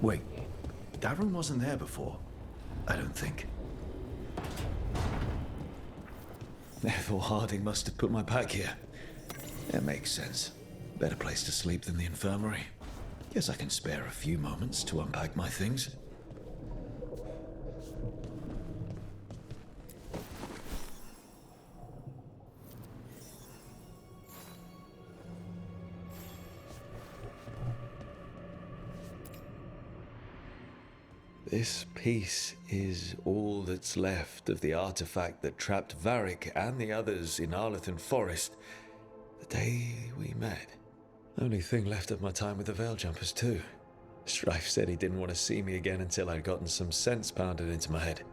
Wait, that room wasn't there before. I don't think. Ethel Harding must have put my pack here. It makes sense. Better place to sleep than the infirmary. Guess I can spare a few moments to unpack my things. This piece is all that's left of the artifact that trapped Varric and the others in Arlethan Forest the day we met. Only thing left of my time with the Veil Jumpers, too. Strife said he didn't want to see me again until I'd gotten some sense pounded into my head.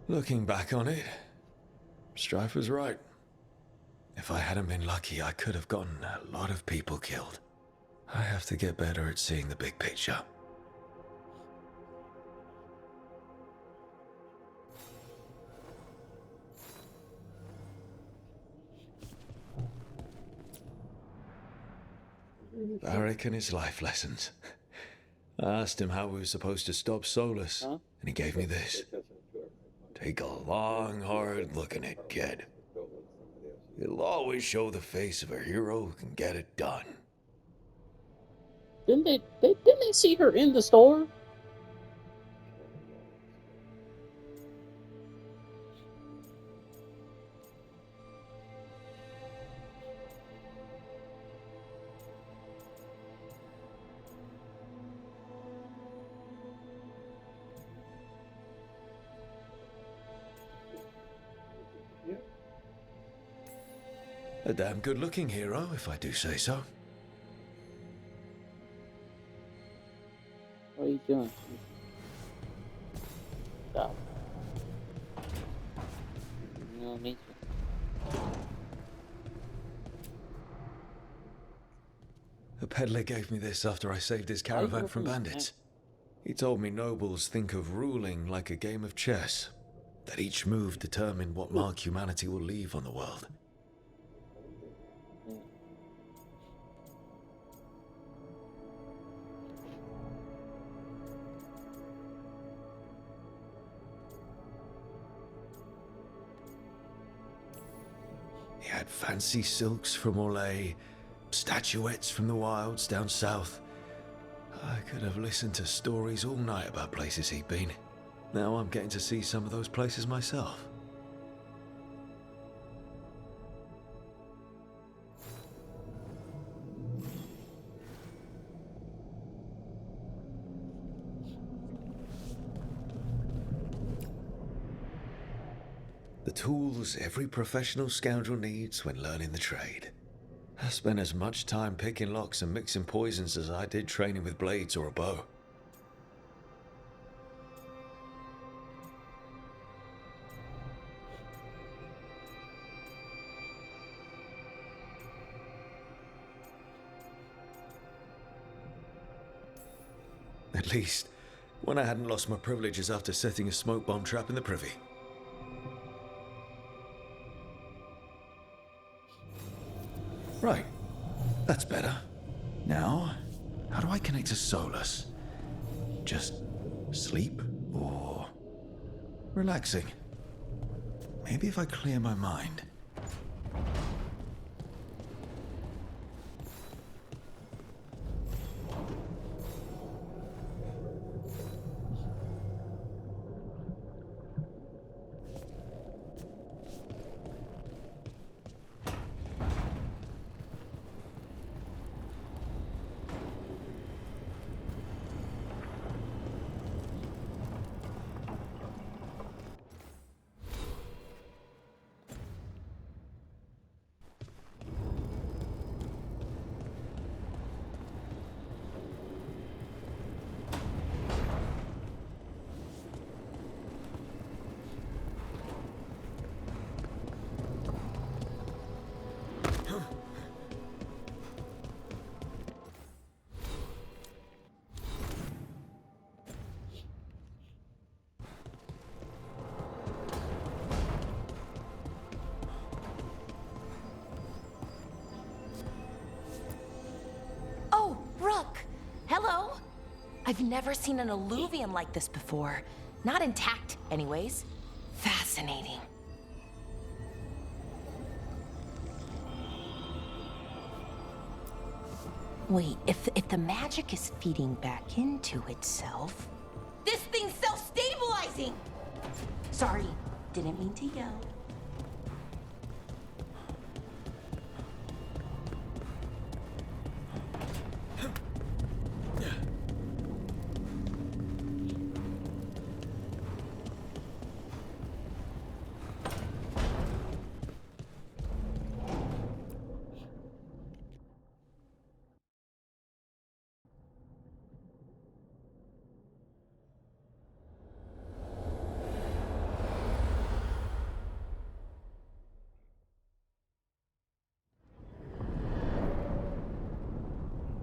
Looking back on it, Strife was right. If I hadn't been lucky, I could have gotten a lot of people killed. I have to get better at seeing the big picture. Varric and his life lessons. I asked him how we were supposed to stop Solus, and he gave me this. Take a long, hard look at it, kid. It'll always show the face of a hero who can get it done. Didn't they see her in the store? A damn good-looking hero, if I do say so. What are you doing? Stop. You know me too. A peddler gave me this after I saved his caravan from bandits. He told me nobles think of ruling like a game of chess, that each move determined what mark humanity will leave on the world. He had fancy silks from Orlais, statuettes from the wilds down south. I could have listened to stories all night about places he'd been. Now I'm getting to see some of those places myself. The tools every professional scoundrel needs when learning the trade. I spent as much time picking locks and mixing poisons as I did training with blades or a bow. At least, when I hadn't lost my privileges after setting a smoke bomb trap in the privy. Right. That's better. Now, how do I connect to Solus? Just sleep or relaxing? Maybe if I clear my mind. I've never seen an alluvium like this before. Not intact, anyways. Fascinating. Wait, if the magic is feeding back into itself... This thing's self-stabilizing! Sorry, didn't mean to yell.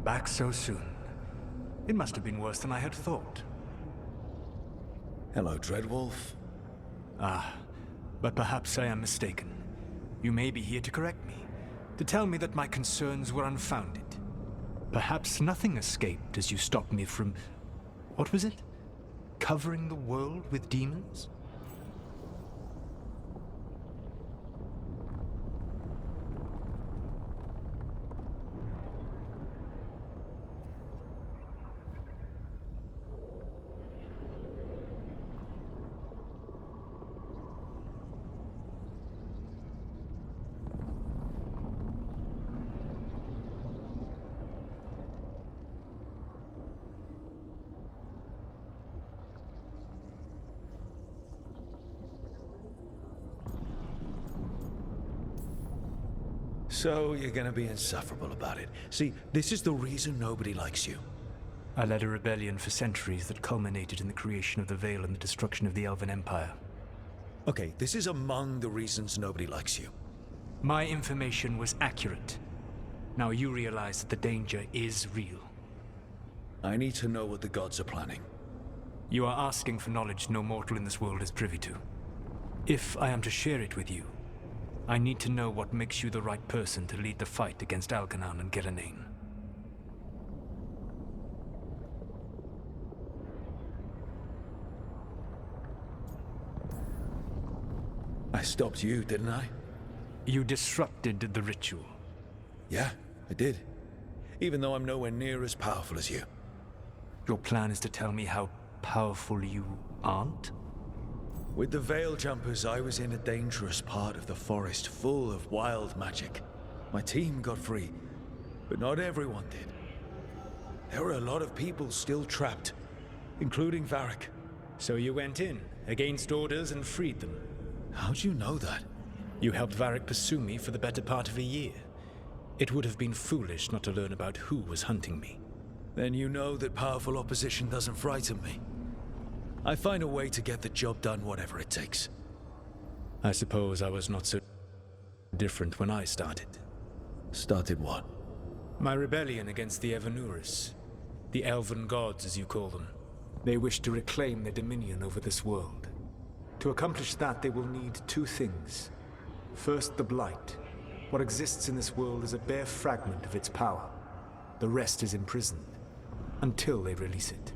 Back so soon. It must have been worse than I had thought. Hello, Dreadwolf. But perhaps I am mistaken. You may be here to correct me, to tell me that my concerns were unfounded. Perhaps nothing escaped as you stopped me from... what was it? Covering the world with demons? So you're gonna be insufferable about it. See, this is the reason nobody likes you. I led a rebellion for centuries that culminated in the creation of the Veil and the destruction of the Elven Empire. Okay, this is among the reasons nobody likes you. My information was accurate. Now you realize that the danger is real. I need to know what the gods are planning. You are asking for knowledge no mortal in this world is privy to. If I am to share it with you, I need to know what makes you the right person to lead the fight against Algernon and Geranean. I stopped you, didn't I? You disrupted the ritual. Yeah, I did. Even though I'm nowhere near as powerful as you. Your plan is to tell me how powerful you aren't? With the Veil Jumpers, I was in a dangerous part of the forest full of wild magic. My team got free, but not everyone did. There were a lot of people still trapped, including Varric. So you went in, against orders, and freed them. How'd you know that? You helped Varric pursue me for the better part of a year. It would have been foolish not to learn about who was hunting me. Then you know that powerful opposition doesn't frighten me. I find a way to get the job done, whatever it takes. I suppose I was not so different when I started. Started what? My rebellion against the Evanuris. The Elven Gods, as you call them. They wish to reclaim their dominion over this world. To accomplish that, they will need two things. First, the Blight. What exists in this world is a bare fragment of its power. The rest is imprisoned, until they release it.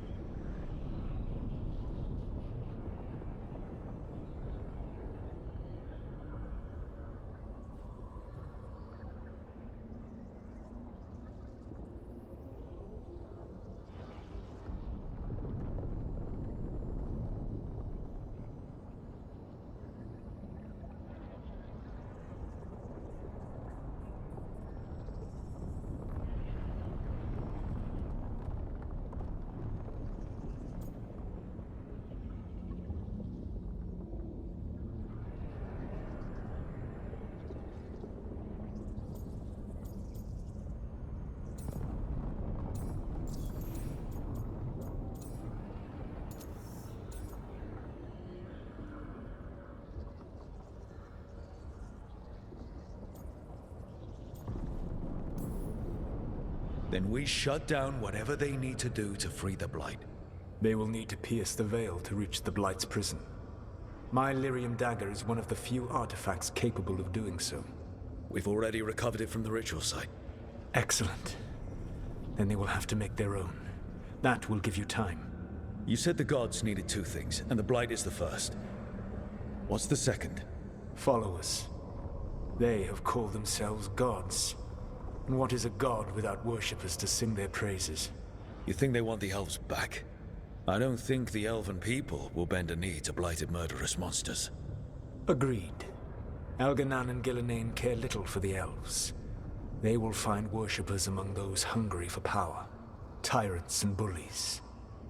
Then we shut down whatever they need to do to free the Blight. They will need to pierce the veil to reach the Blight's prison. My Lyrium dagger is one of the few artifacts capable of doing so. We've already recovered it from the ritual site. Excellent. Then they will have to make their own. That will give you time. You said the gods needed two things, and the Blight is the first. What's the second? Followers. They have called themselves gods. And what is a god without worshippers to sing their praises? You think they want the elves back? I don't think the elven people will bend a knee to blighted murderous monsters. Agreed. Elganan and Gillenane care little for the elves. They will find worshippers among those hungry for power. Tyrants and bullies.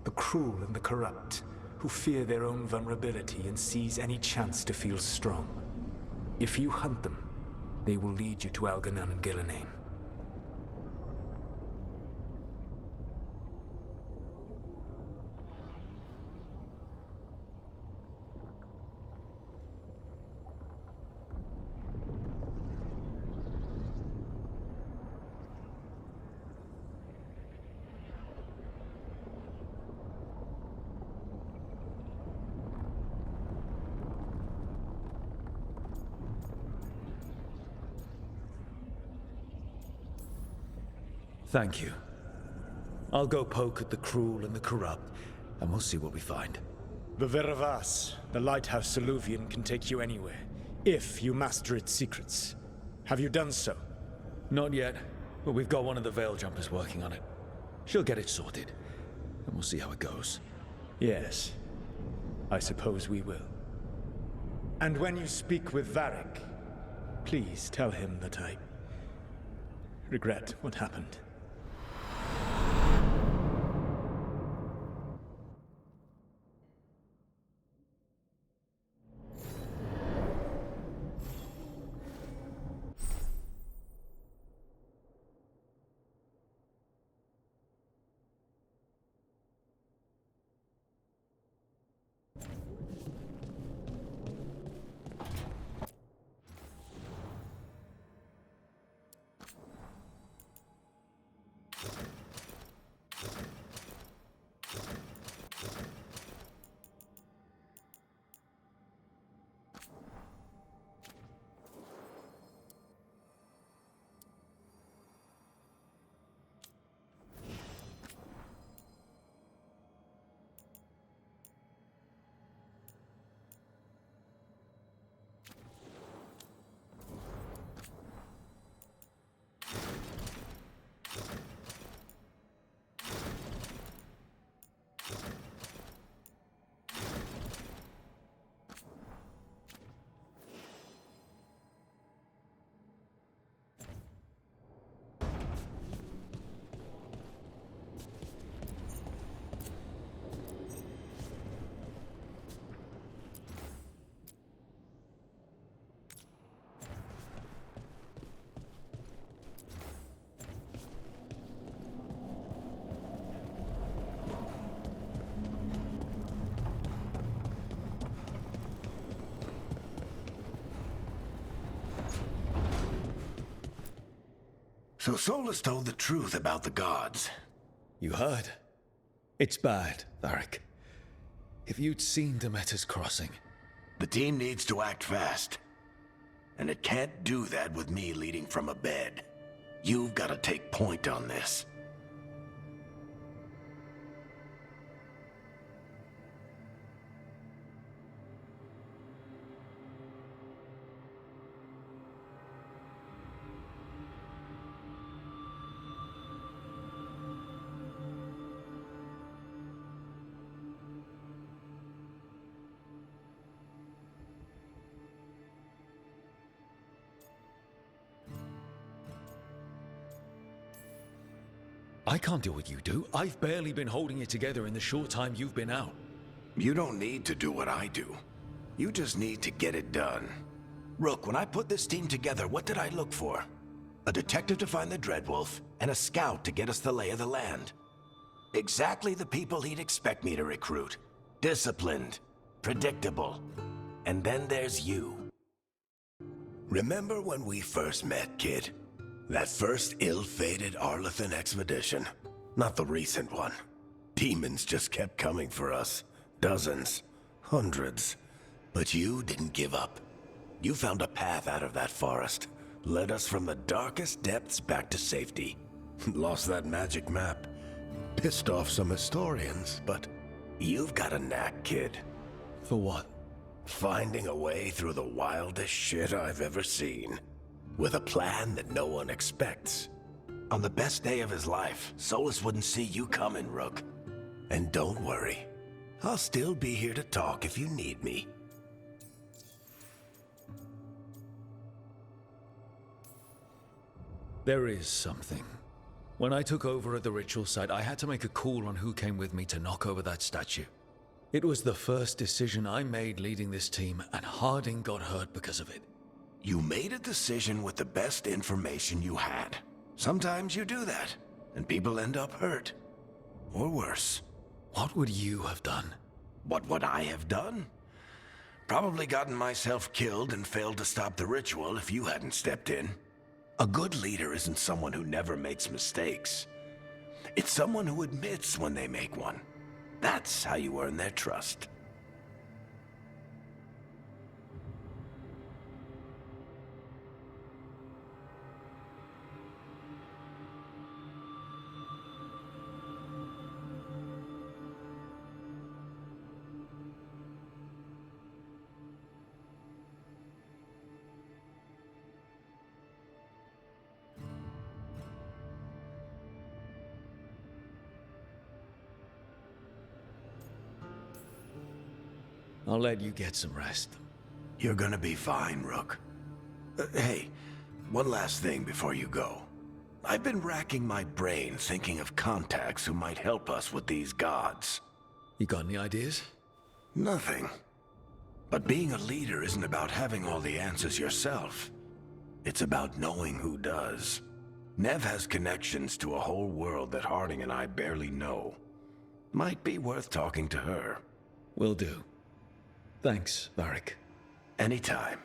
The cruel and the corrupt, who fear their own vulnerability and seize any chance to feel strong. If you hunt them, they will lead you to Elganan and Gillenane. Thank you. I'll go poke at the cruel and the corrupt, and we'll see what we find. The Veravas, the lighthouse Soluvian, can take you anywhere, if you master its secrets. Have you done so? Not yet, but we've got one of the Veil Jumpers working on it. She'll get it sorted, and we'll see how it goes. Yes, I suppose we will. And when you speak with Varric, please tell him that I regret what happened. So Solus told the truth about the gods. You heard? It's bad, Varric. If you'd seen Demeter's crossing... The team needs to act fast. And it can't do that with me leading from a bed. You've got to take point on this. I can't do what you do. I've barely been holding it together in the short time you've been out. You don't need to do what I do. You just need to get it done. Rook, when I put this team together, what did I look for? A detective to find the Dreadwolf, and a scout to get us the lay of the land. Exactly the people he'd expect me to recruit. Disciplined, predictable. And then there's you. Remember when we first met, kid? That first ill-fated Arlathan expedition. Not the recent one. Demons just kept coming for us. Dozens. Hundreds. But you didn't give up. You found a path out of that forest. Led us from the darkest depths back to safety. Lost that magic map. Pissed off some historians, but you've got a knack, kid. For what? Finding a way through the wildest shit I've ever seen. With a plan that no one expects. On the best day of his life, Solus wouldn't see you coming, Rook. And don't worry. I'll still be here to talk if you need me. There is something. When I took over at the ritual site, I had to make a call on who came with me to knock over that statue. It was the first decision I made leading this team, and Harding got hurt because of it. You made a decision with the best information you had. Sometimes you do that, and people end up hurt. Or worse. What would you have done? What would I have done? Probably gotten myself killed and failed to stop the ritual if you hadn't stepped in. A good leader isn't someone who never makes mistakes. It's someone who admits when they make one. That's how you earn their trust. I'll let you get some rest. You're gonna be fine, Rook. Hey, one last thing before you go. I've been racking my brain thinking of contacts who might help us with these gods. You got any ideas? Nothing. But being a leader isn't about having all the answers yourself. It's about knowing who does. Nev has connections to a whole world that Harding and I barely know. Might be worth talking to her. Will do. Thanks, Varric. Anytime.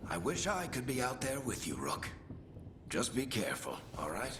I wish I could be out there with you, Rook. Just be careful, all right?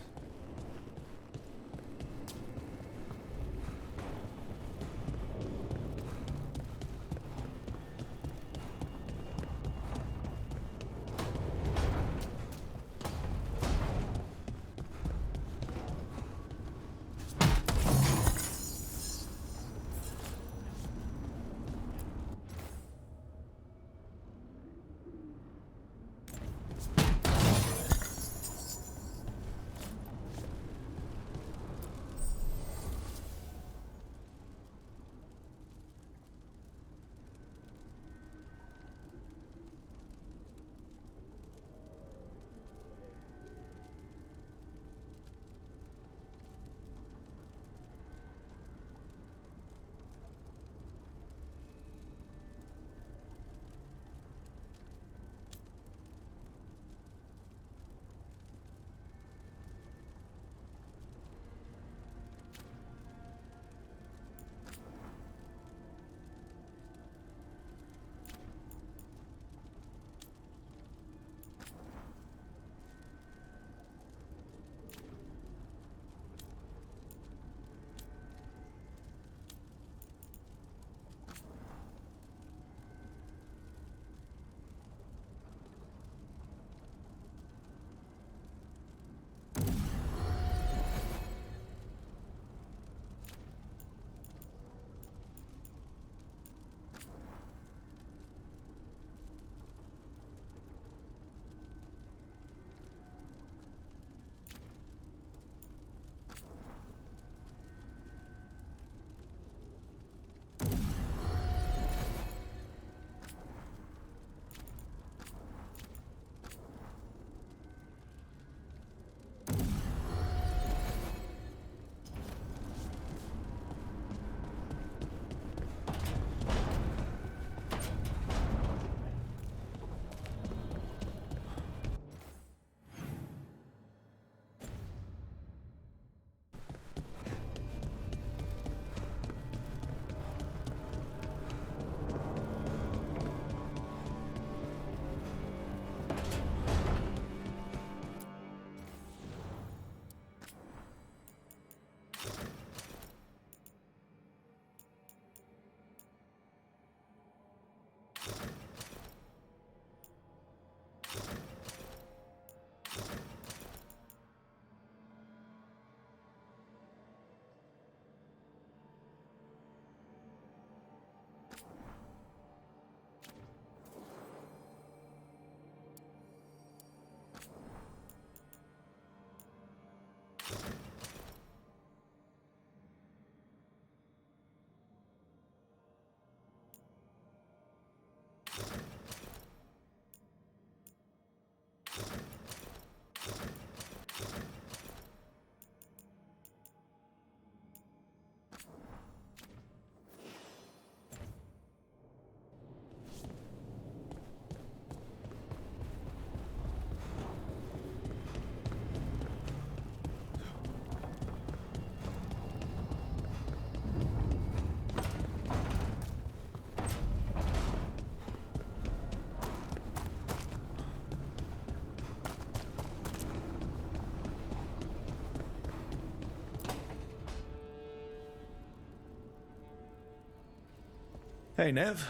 Hey, Nev.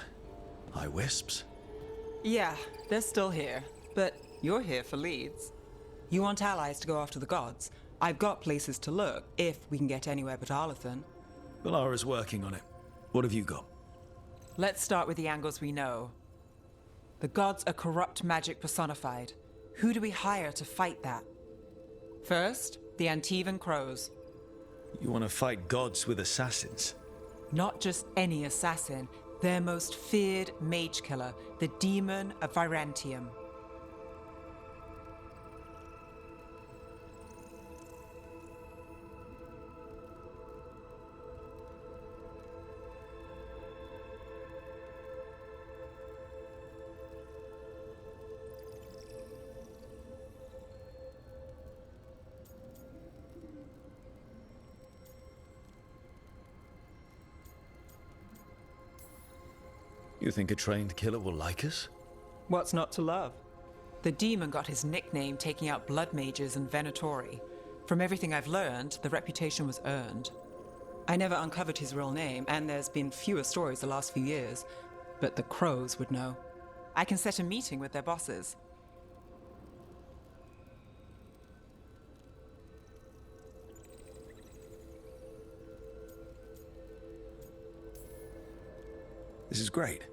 Hi, Wisps. Yeah, they're still here, but you're here for leads. You want allies to go after the gods? I've got places to look, if we can get anywhere but Arlathan. Valara's working on it. What have you got? Let's start with the angles we know. The gods are corrupt magic personified. Who do we hire to fight that? First, the Antivan Crows. You want to fight gods with assassins? Not just any assassin, their most feared mage killer, the Demon of Virantium. You think a trained killer will like us? What's not to love? The demon got his nickname taking out blood mages and Venatori. From everything I've learned, the reputation was earned. I never uncovered his real name, and there's been fewer stories the last few years, but the Crows would know. I can set a meeting with their bosses. This is great.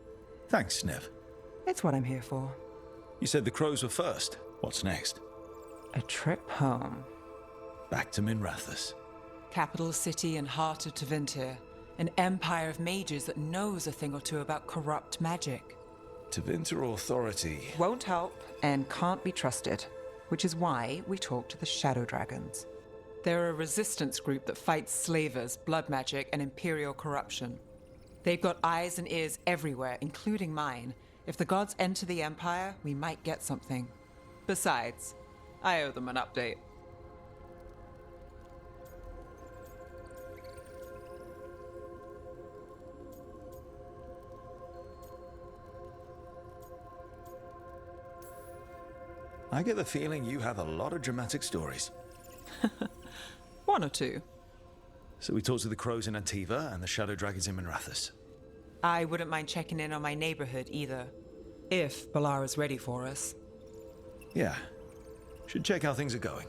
Thanks, Nev. It's what I'm here for. You said the Crows were first. What's next? A trip home. Back to Minrathous. Capital city and heart of Tevinter. An empire of mages that knows a thing or two about corrupt magic. Tevinter Authority. Won't help and can't be trusted, which is why we talk to the Shadow Dragons. They're a resistance group that fights slavers, blood magic, and imperial corruption. They've got eyes and ears everywhere, including mine. If the gods enter the Empire, we might get something. Besides, I owe them an update. I get the feeling you have a lot of dramatic stories. One or two. So we talked to the Crows in Antiva and the Shadow Dragons in Minrathous. I wouldn't mind checking in on my neighborhood either. If Balara's ready for us. Yeah. Should check how things are going.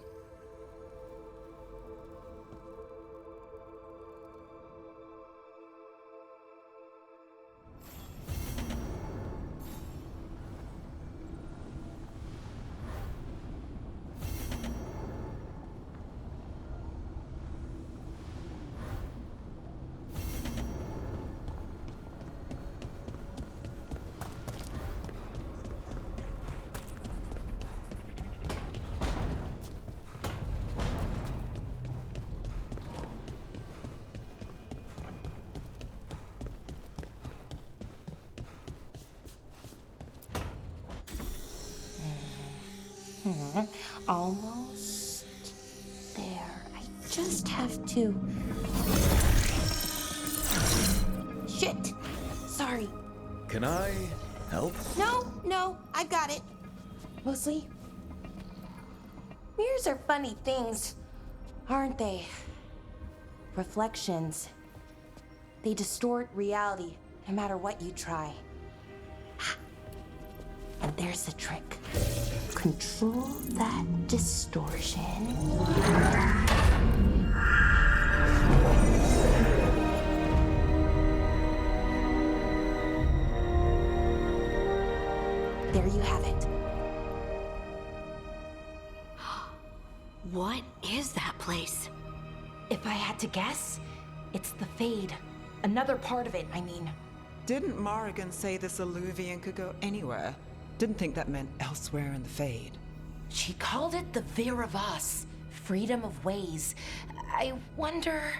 Almost there. I just have to... Shit! Sorry. Can I help? No, I've got it. Mostly. Mirrors are funny things, aren't they? Reflections. They distort reality, no matter what you try. And there's the trick. Control that distortion. There you have it. What is that place? If I had to guess, it's the Fade. Another part of it, I mean. Didn't Morrigan say this Alluvian could go anywhere? Didn't think that meant elsewhere in the Fade. She called it the Vir of Us, freedom of ways. I wonder...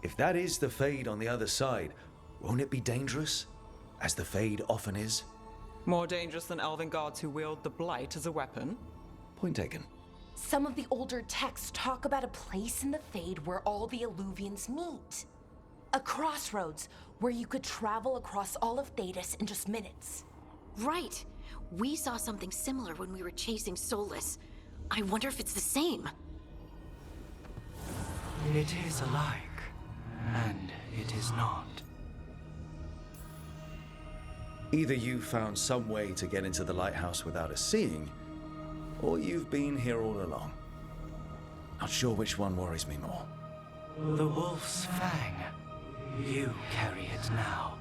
If that is the Fade on the other side, won't it be dangerous? As the Fade often is? More dangerous than elven gods who wield the Blight as a weapon? Point taken. Some of the older texts talk about a place in the Fade where all the Alluvians meet. A crossroads where you could travel across all of Thedas in just minutes. Right. We saw something similar when we were chasing Solus. I wonder if it's the same. It is alike, and it is not. Either you found some way to get into the lighthouse without us seeing, or you've been here all along. Not sure which one worries me more. The Wolf's Fang. You carry it now.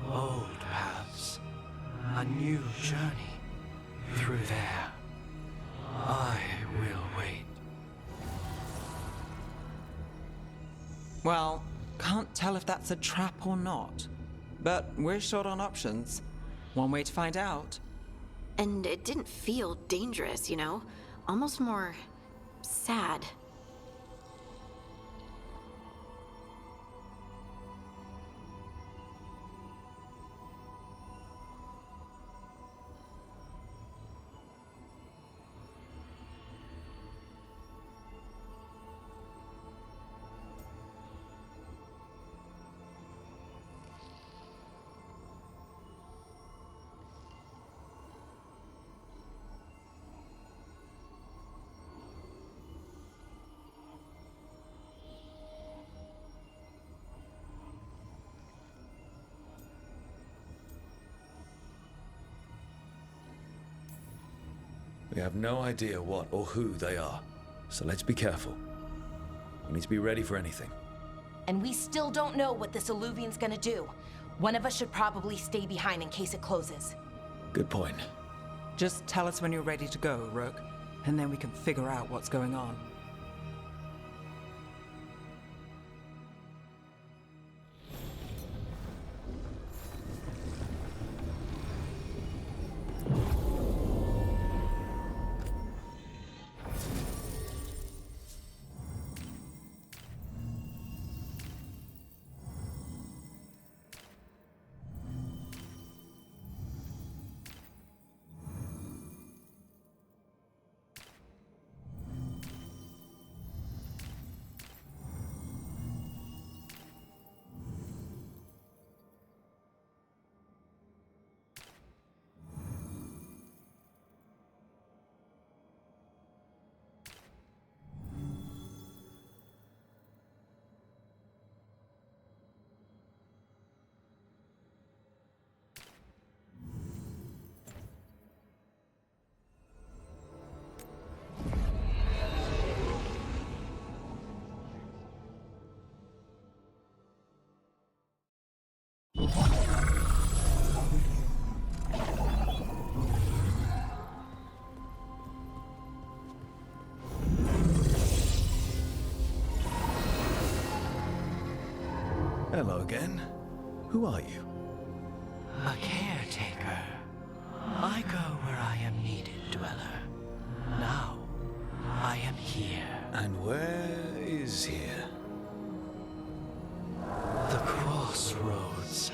Old paths. A new journey. Through there. I will wait. Well, can't tell if that's a trap or not. But we're short on options. One way to find out. And it didn't feel dangerous, you know? Almost more sad. We have no idea what or who they are, so let's be careful. We need to be ready for anything. And we still don't know what this Alluvian's gonna do. One of us should probably stay behind in case it closes. Good point. Just tell us when you're ready to go, Rook, and then we can figure out what's going on. Hello again. Who are you? A caretaker. I go where I am needed, Dweller. Now, I am here. And where is here? The crossroads.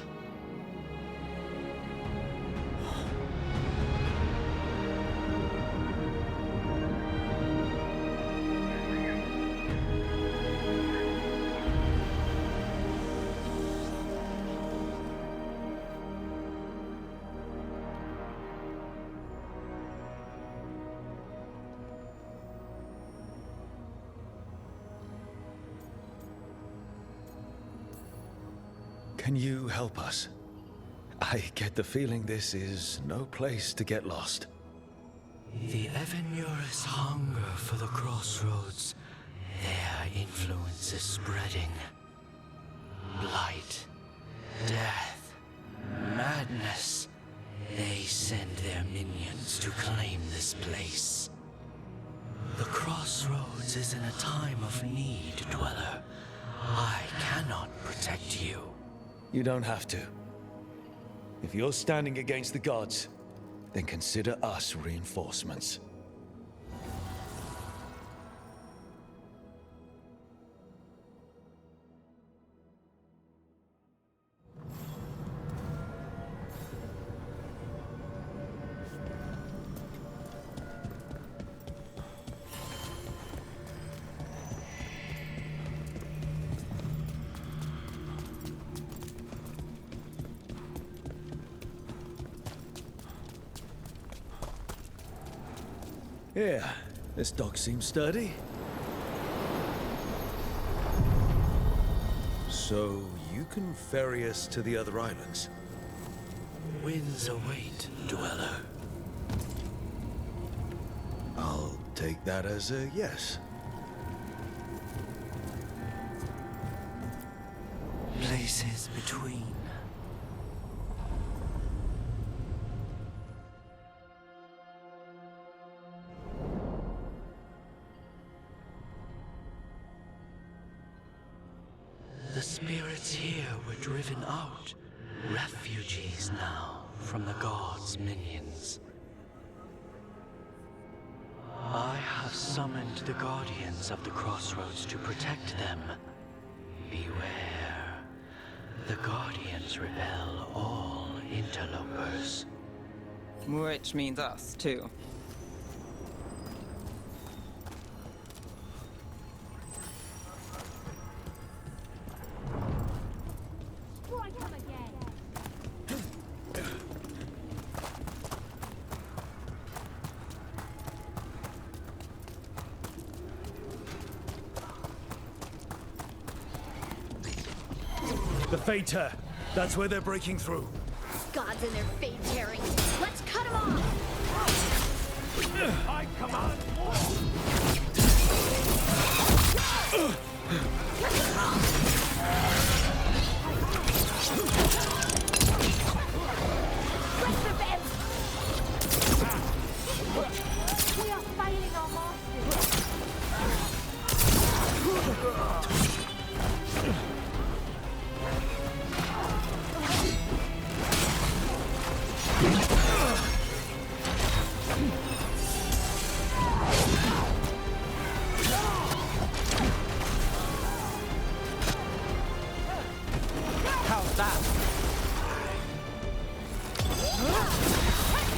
Can you help us? I get the feeling this is no place to get lost. The Evanurus hunger for the crossroads. Their influence is spreading. Blight, death, madness. They send their minions to claim this place. The crossroads is in a time of need, Dweller. I cannot protect you. You don't have to. If you're standing against the gods, then consider us reinforcements. Yeah, this dock seems sturdy. So, you can ferry us to the other islands? Winds await, dweller. I'll take that as a yes. Places between. The spirits here were driven out, refugees now from the gods' minions. I have summoned the guardians of the crossroads to protect them. Beware. The guardians repel all interlopers. Which means us, too. The Fater! That's where they're breaking through. Gods and their fate tearing. Let's cut them off! I command war! Break the bed! We are fighting our masters! How's that?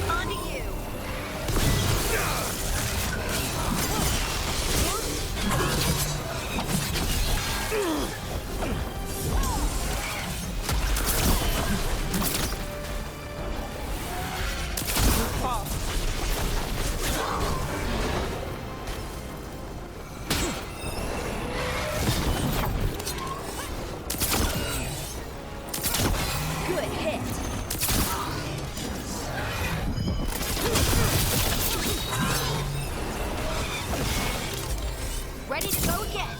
On to you! Good hit! Ready to go again!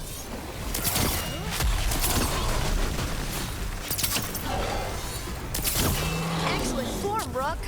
Excellent form, Rook!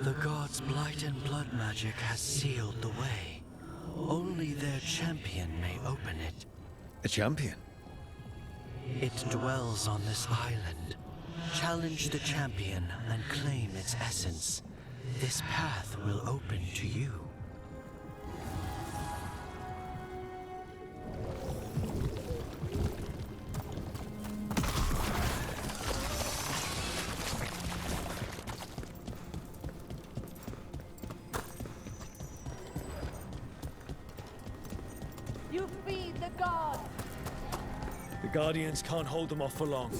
The gods' blight and blood magic has sealed the way. Only their champion may open it. A champion? It dwells on this island. Challenge the champion and claim its essence. This path will open to you. You feed the gods! The Guardians can't hold them off for long.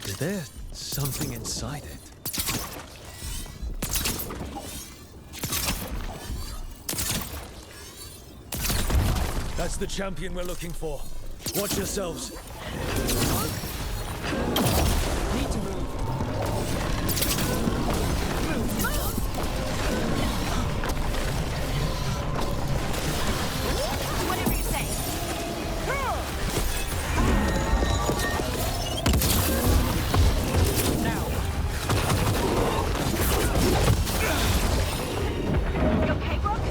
Is there something inside it? That's the champion we're looking for. Watch yourselves. Need to move. Whatever you say. Now. You okay, Rook?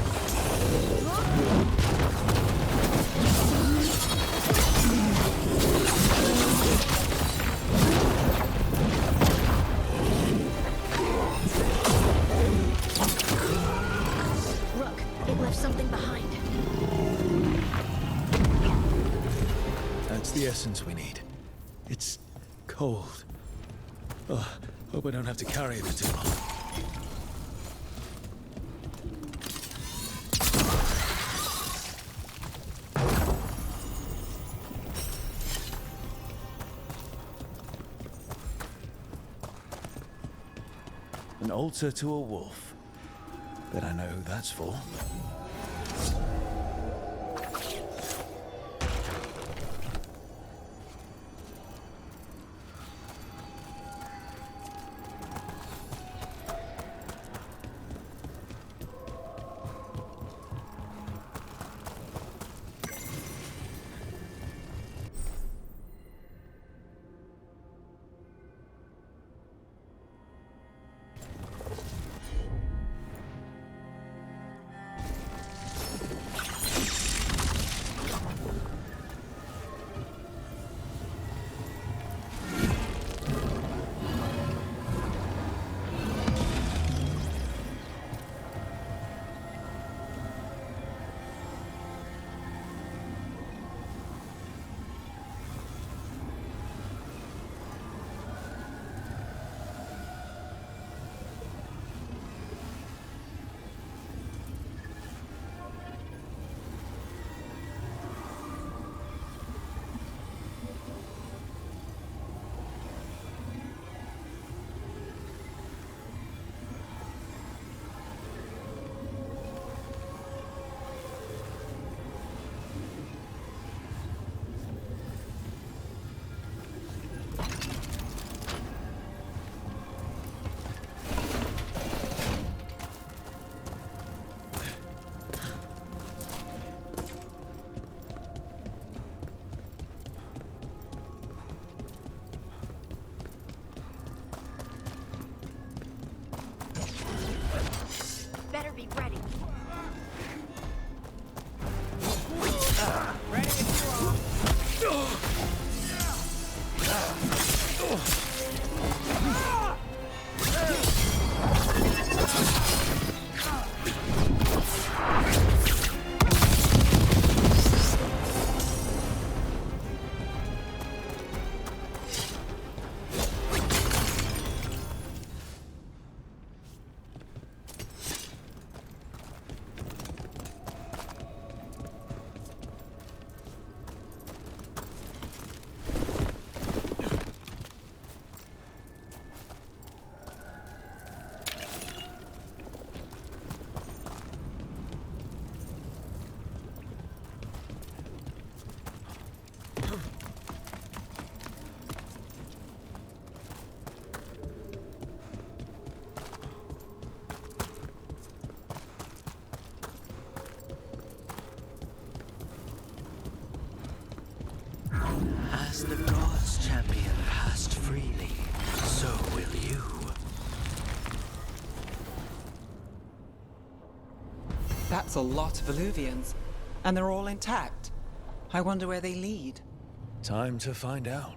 Rook, it left something behind. That's the essence we need. It's cold. Oh, hope I don't have to carry it for too long. An altar to a wolf. Bet I know who that's for. Better be ready. Ready if you are. As the gods' champion passed freely, so will you. That's a lot of Illuvians, and they're all intact. I wonder where they lead. Time to find out.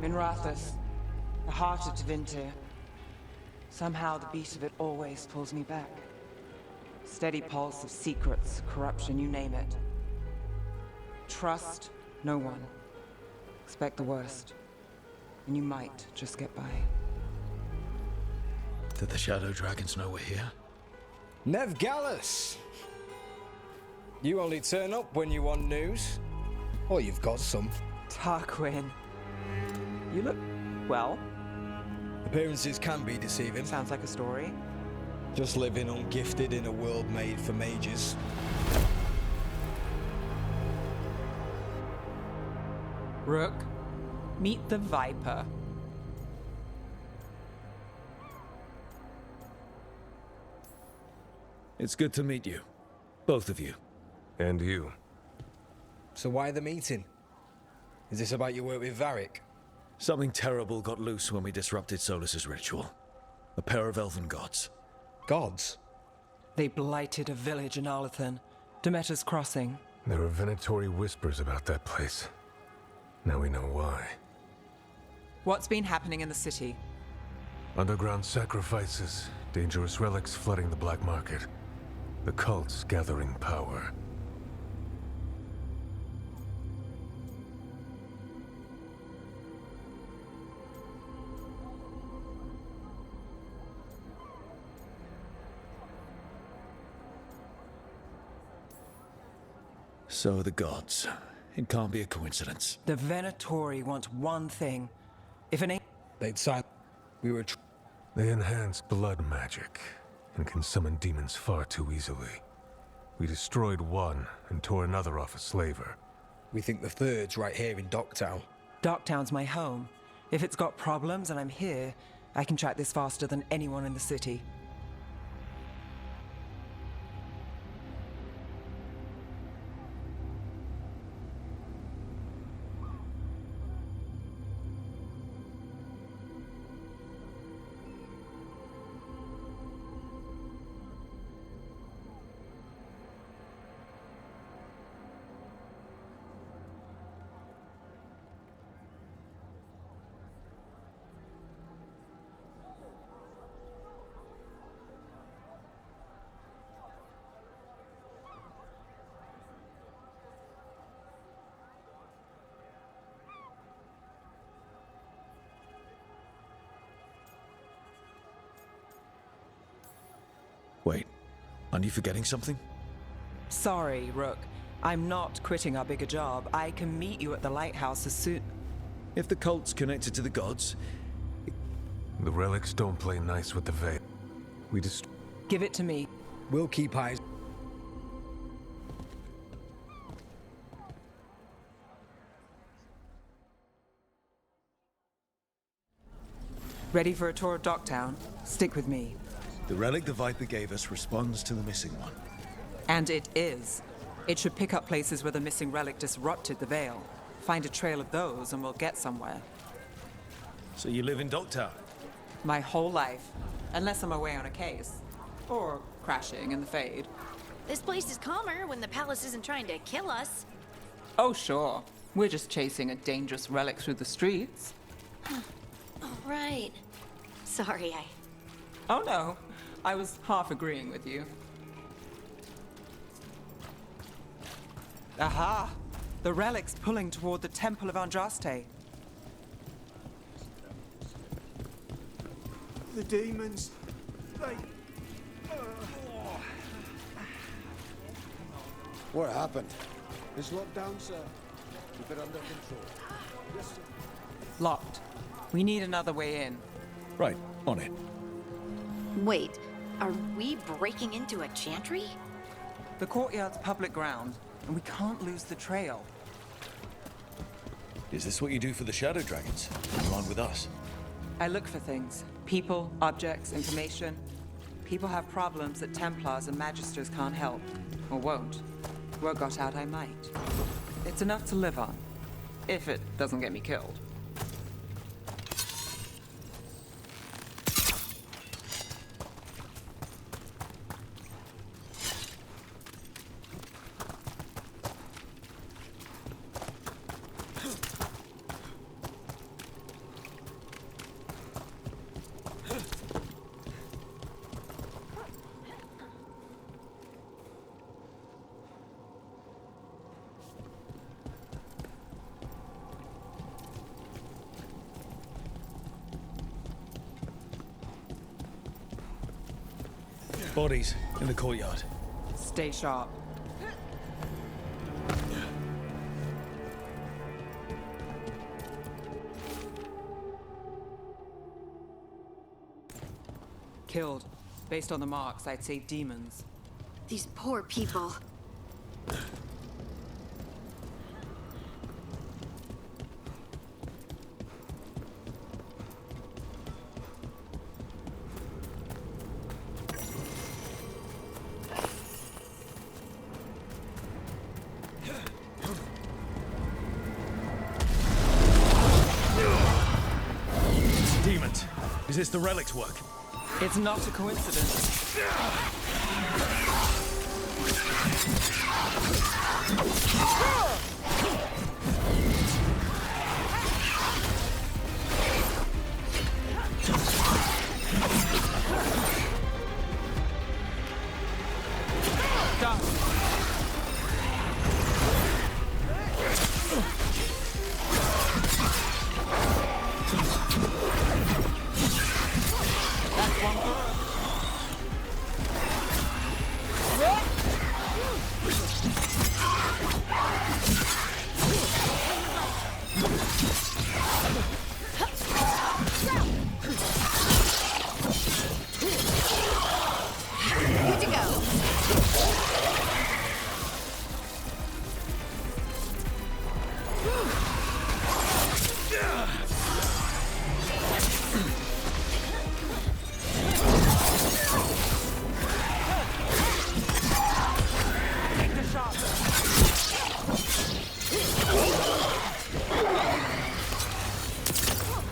Minrathous, the heart of Tevinter. Somehow the beat of it always pulls me back. Steady pulse of secrets, corruption, you name it. Trust no one. Expect the worst. And you might just get by. Did the Shadow Dragons know we're here? Nev Gallus! You only turn up when you want news. Or you've got some. Tarquin. You look well. Appearances can be deceiving. Sounds like a story. Just living ungifted in a world made for mages. Rook, meet the Viper. It's good to meet you. Both of you. And you. So why the meeting? Is this about your work with Varric? Something terrible got loose when we disrupted Solus's ritual. A pair of elven gods. Gods? They blighted a village in Arlethan, Demeter's Crossing. There are venatory whispers about that place. Now we know why. What's been happening in the city? Underground sacrifices, dangerous relics flooding the black market. The cults gathering power. So the gods. It can't be a coincidence. The Venatori want one thing. If an They'd sign. We were. They enhance blood magic and can summon demons far too easily. We destroyed one and tore another off a slaver. We think the third's right here in Docktown. Docktown's my home. If it's got problems and I'm here, I can track this faster than anyone in the city. Wait, aren't you forgetting something? Sorry, Rook. I'm not quitting our bigger job. I can meet you at the lighthouse as soon... If the cult's connected to the gods, The relics don't play nice with the Veil. We just... Give it to me. We'll keep eyes. Ready for a tour of Docktown? Stick with me. the relic the Viper gave us responds to the missing one. And it is. It should pick up places where the missing relic disrupted the Veil. Find a trail of those and we'll get somewhere. So you live in Docktown? My whole life. Unless I'm away on a case. Or crashing in the Fade. This place is calmer when the palace isn't trying to kill us. Oh, sure. We're just chasing a dangerous relic through the streets. Oh, right. Sorry, Oh, no. I was half agreeing with you. Aha! The relic's pulling toward the Temple of Andraste. The demons, they... What happened? It's locked down, sir. Keep it under control. Yes, sir. Locked. We need another way in. Right, on it. Wait, are we breaking into a chantry? The courtyard's public ground, and we can't lose the trail. Is this what you do for the Shadow Dragons? Along with us? I look for things. People, objects, information. People have problems that Templars and Magisters can't help. Or won't. Word got out I might. It's enough to live on. If it doesn't get me killed. Bodies in the courtyard. Stay sharp. Killed. Based on the marks, I'd say demons. These poor people. Demons. Is this the relic's work? It's not a coincidence. Good to go.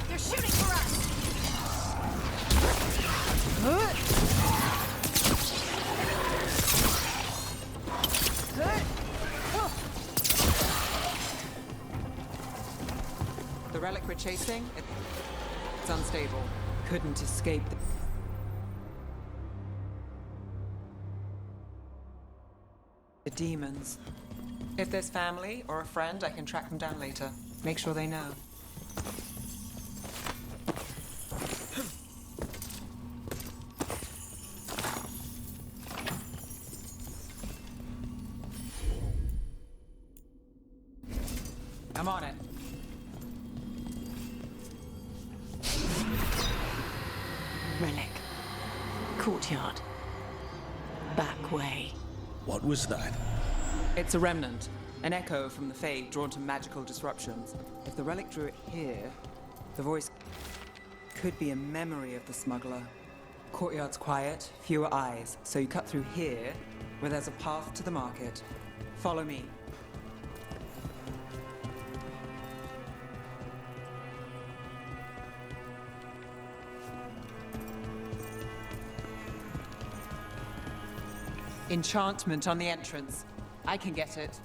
They're shooting for us. The relic we're chasing, it's unstable. Couldn't escape the demons. If there's family or a friend, I can track them down later. Make sure they know. I'm on it. Relic. Courtyard. Back way. What was that? It's a remnant. An echo from the Fade drawn to magical disruptions. If the relic drew it here, the voice could be a memory of the smuggler. Courtyard's quiet, fewer eyes, so you cut through here, where there's a path to the market. Follow me. Enchantment on the entrance. I can get it.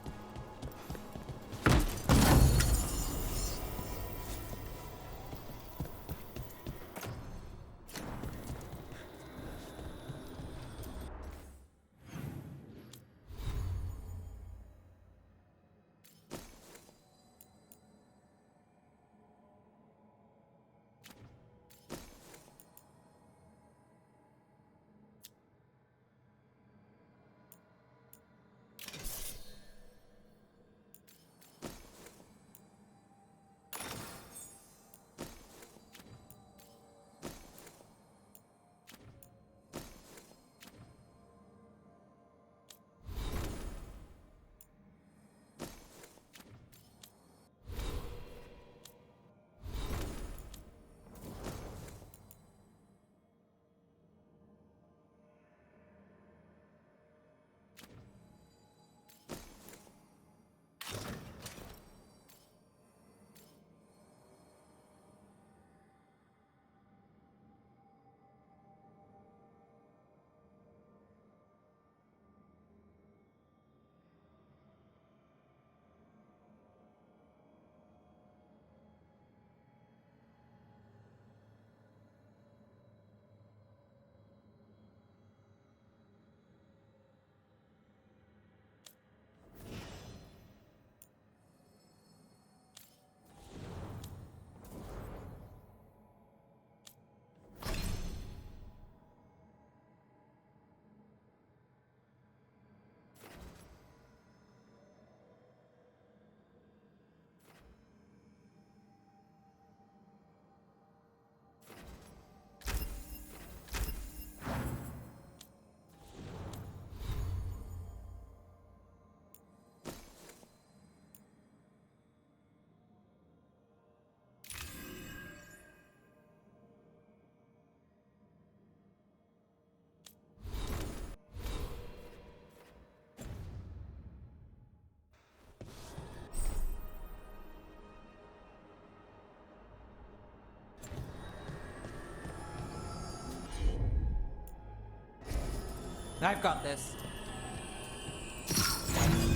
I've got this.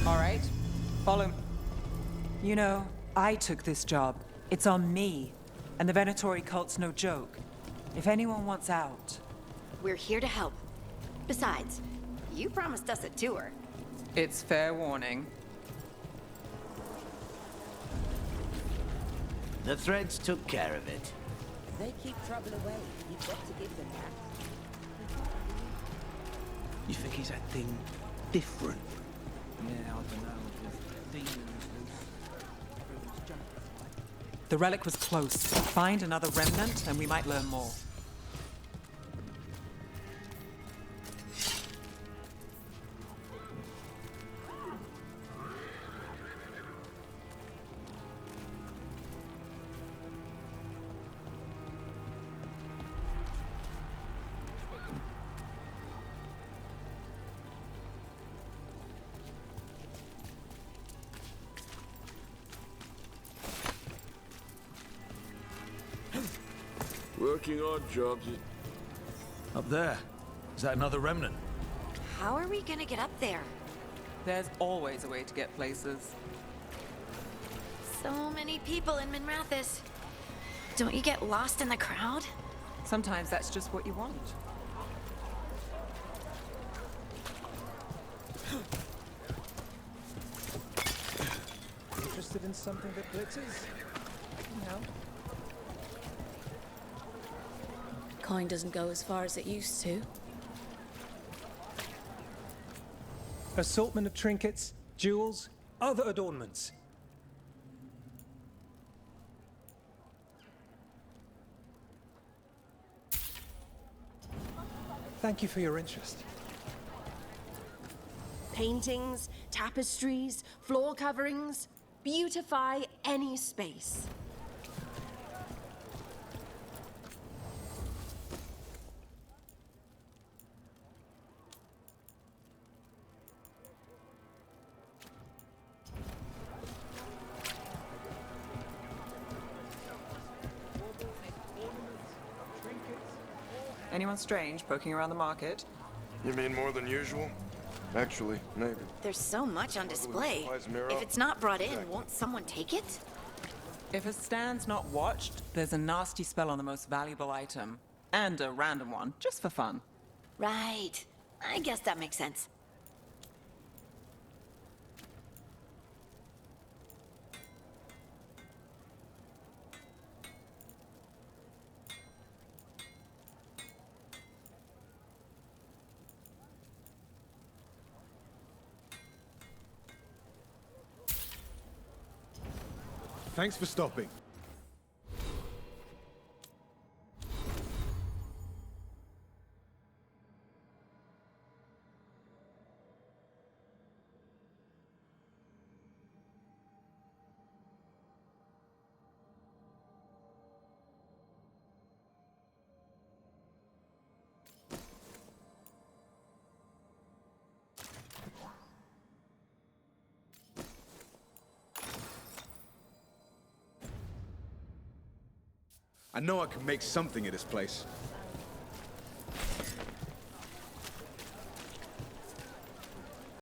All right, follow me. You know, I took this job. It's on me. And the Venatori cult's no joke. If anyone wants out... We're here to help. Besides, you promised us a tour. It's fair warning. The threads took care of it. They keep trouble away. You've got to give them that. You think he's acting different? Yeah, I don't know. Demons The relic was close. Find another remnant and we might learn more. Working odd jobs. Up there. Is that another remnant? How are we gonna get up there? There's always a way to get places. So many people in Minrathis. Don't you get lost in the crowd? Sometimes that's just what you want. Interested in something that glitters? No. Coin doesn't go as far as it used to. Assortment of trinkets, jewels, other adornments. Thank you for your interest. Paintings, tapestries, floor coverings. Beautify any space. Anyone strange poking around the market? You mean more than usual? Actually, maybe. There's so much on display. Supplies mirror If up. it's not brought in, won't someone take it? If a stand's not watched, there's a nasty spell on the most valuable item. And a random one, just for fun. Right. I guess that makes sense. Thanks for stopping. I know I can make something of this place.